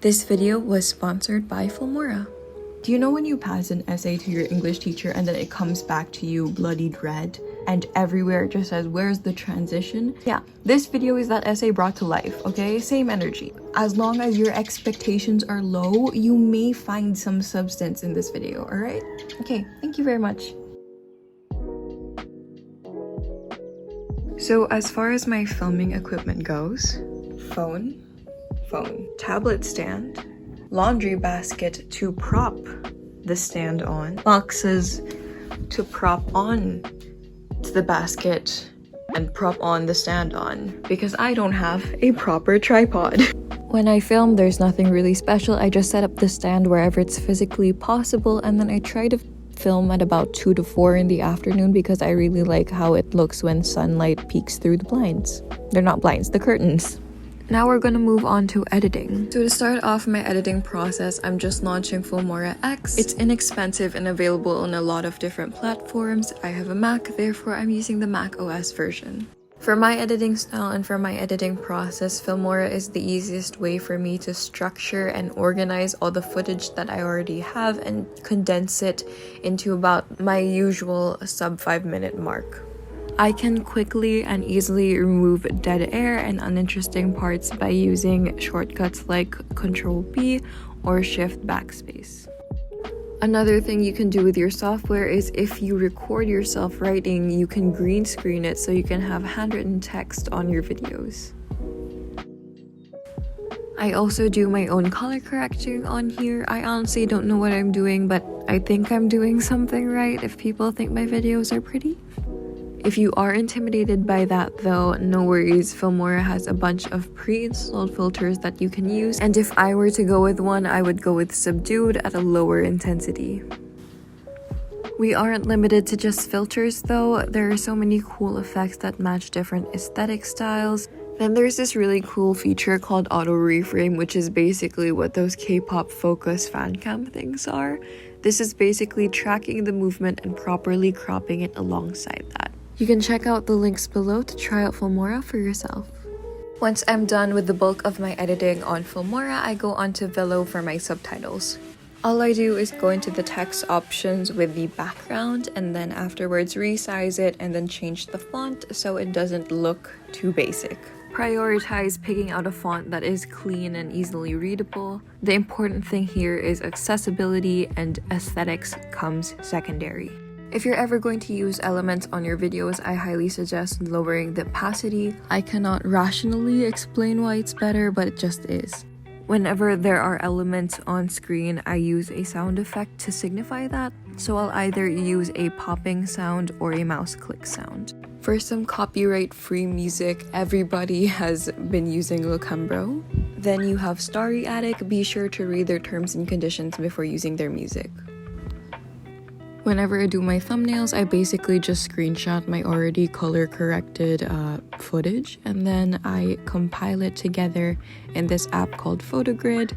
This video was sponsored by Fimora. Do you know when you pass an essay to your English teacher and then it comes back to you bloodied red and everywhere it just says, where's the transition? Yeah, this video is that essay brought to life, okay? Same energy. As long as your expectations are low, you may find some substance in this video, alright? Okay, thank you very much. So as far as my filming equipment goes, phone, tablet stand, laundry basket to prop the stand on, boxes to prop on to the basket and prop on the stand on because I don't have a proper tripod. When I film, there's nothing really special. I just set up the stand wherever it's physically possible and then I try to film at about 2 to 4 in the afternoon because I really like how it looks when sunlight peeks through the blinds. They're not blinds, the curtains. Now we're gonna move on to editing. So to start off my editing process, I'm just launching Fimora X. It's inexpensive and available on a lot of different platforms. I have a Mac, therefore I'm using the Mac OS version. For my editing style and for my editing process, Fimora is the easiest way for me to structure and organize all the footage that I already have and condense it into about my usual sub 5-minute mark. I can quickly and easily remove dead air and uninteresting parts by using shortcuts like Ctrl+B or Shift Backspace. Another thing you can do with your software is if you record yourself writing, you can green screen it so you can have handwritten text on your videos. I also do my own color correcting on here. I honestly don't know what I'm doing, but I think I'm doing something right if people think my videos are pretty. If you are intimidated by that though, no worries, Fimora has a bunch of pre-installed filters that you can use, and if I were to go with one, I would go with subdued at a lower intensity. We aren't limited to just filters though, there are so many cool effects that match different aesthetic styles. Then there's this really cool feature called auto reframe, which is basically what those K-pop focus fan cam things are. This is basically tracking the movement and properly cropping it alongside that. You can check out the links below to try out Fimora for yourself. Once I'm done with the bulk of my editing on Fimora, I go onto vllo for my subtitles. All I do is go into the text options with the background and then afterwards resize it and then change the font so it doesn't look too basic. Prioritize picking out a font that is clean and easily readable. The important thing here is accessibility and aesthetics comes secondary. If you're ever going to use elements on your videos, I highly suggest lowering the opacity. I cannot rationally explain why it's better, but it just is. Whenever there are elements on screen, I use a sound effect to signify that, so I'll either use a popping sound or a mouse click sound. For some copyright-free music, everybody has been using LUKEMBRO. Then you have Starry Attic. Be sure to read their terms and conditions before using their music. Whenever I do my thumbnails, I basically just screenshot my already color corrected footage and then I compile it together in this app called PhotoGrid.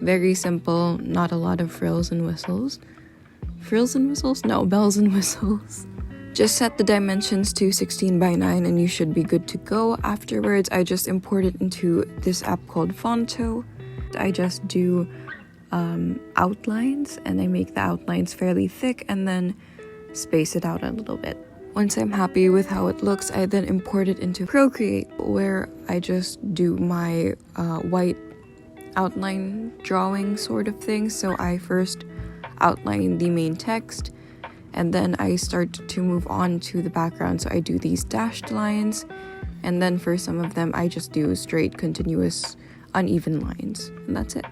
Very simple, not a lot of frills and whistles. Frills and whistles? No, bells and whistles. Just set the dimensions to 16:9 and you should be good to go. Afterwards, I just import it into this app called Fonto. I just do outlines and I make the outlines fairly thick and then space it out a little bit. Once I'm happy with how it looks, I then import it into Procreate where I just do my white outline drawing sort of thing. So I first outline the main text and then I start to move on to the background. So I do these dashed lines and then for some of them I just do straight, continuous, uneven lines and that's it.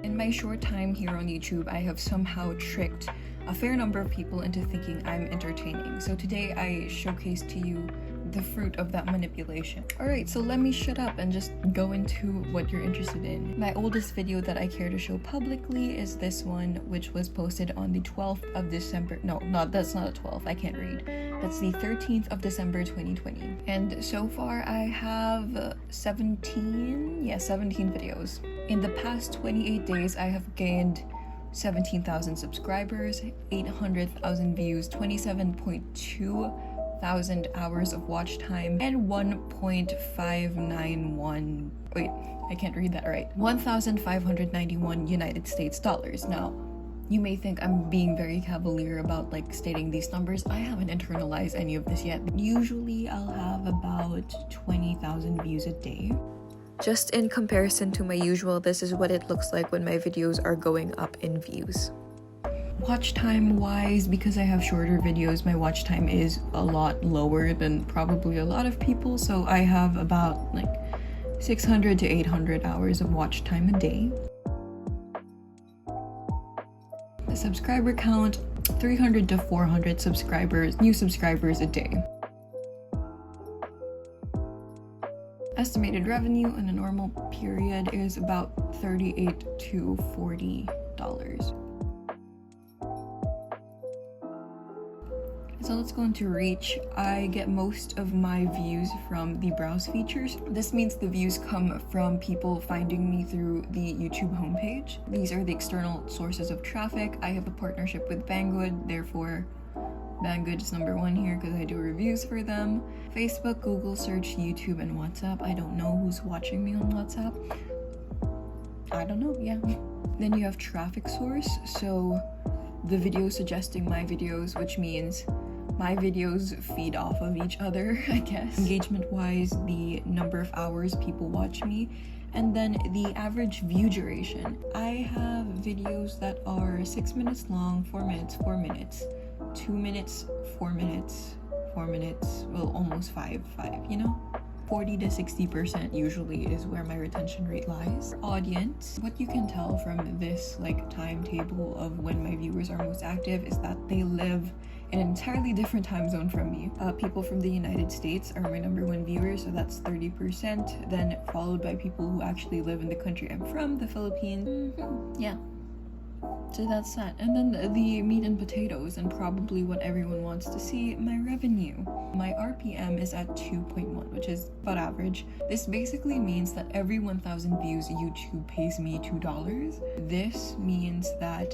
In my short time here on YouTube, I have somehow tricked a fair number of people into thinking I'm entertaining. So today I showcase to you the fruit of that manipulation. Alright, so let me shut up and just go into what you're interested in. My oldest video that I care to show publicly is this one, which was posted on the 12th of December. No, that's not a 12th, I can't read. That's the 13th of December 2020. And so far I have 17 videos. In the past 28 days, I have gained 17,000 subscribers, 800,000 views, 27.2 1,000 hours of watch time and 1.591, wait, I can't read that right, 1,591 United States dollars. Now, you may think I'm being very cavalier about like stating these numbers. I haven't internalized any of this yet. Usually I'll have about 20,000 views a day. Just in comparison to my usual, this is what it looks like when my videos are going up in views. Watch time wise, because I have shorter videos, my watch time is a lot lower than probably a lot of people. So I have about like 600 to 800 hours of watch time a day. The subscriber count, 300 to 400 subscribers, new subscribers a day. Estimated revenue in a normal period is about $38 to $40. So let's go into reach. I get most of my views from the browse features. This means the views come from people finding me through the YouTube homepage. These are the external sources of traffic. I have a partnership with Banggood, therefore Banggood is number one here because I do reviews for them. Facebook, Google search, YouTube, and WhatsApp. I don't know who's watching me on WhatsApp. I don't know, yeah. Then you have traffic source, so the video suggesting my videos, which means my videos feed off of each other, I guess. Engagement-wise, the number of hours people watch me, and then the average view duration. I have videos that are 6 minutes long, 4 minutes, 4 minutes, 2 minutes, 4 minutes, 4 minutes, well, almost 5, you know? 40 to 60% usually is where my retention rate lies. Audience, what you can tell from this like timetable of when my viewers are most active is that they live in an entirely different time zone from me. People from the United States are my number one viewers, so that's 30%, then followed by people who actually live in the country I'm from, the Philippines. Yeah. So that's that. And then the meat and potatoes, and probably what everyone wants to see, my revenue. My RPM is at 2.1, which is about average. This basically means that every 1,000 views, YouTube pays me $2. This means that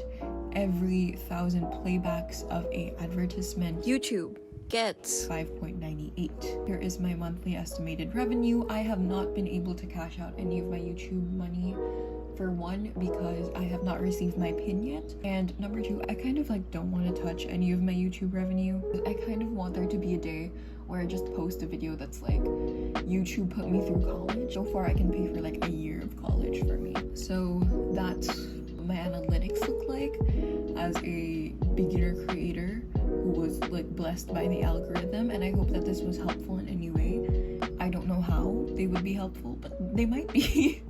every 1,000 playbacks of a advertisement, YouTube gets 5.98. Here is my monthly estimated revenue. I have not been able to cash out any of my YouTube money. For one, because I have not received my PIN yet, and number two, I kind of like don't want to touch any of my YouTube revenue. I kind of want there to be a day where I just post a video that's like, YouTube put me through college. So far I can pay for like a year of college for me. So that's what my analytics look like as a beginner creator who was like blessed by the algorithm, and I hope that this was helpful in any way. I don't know how they would be helpful, but they might be.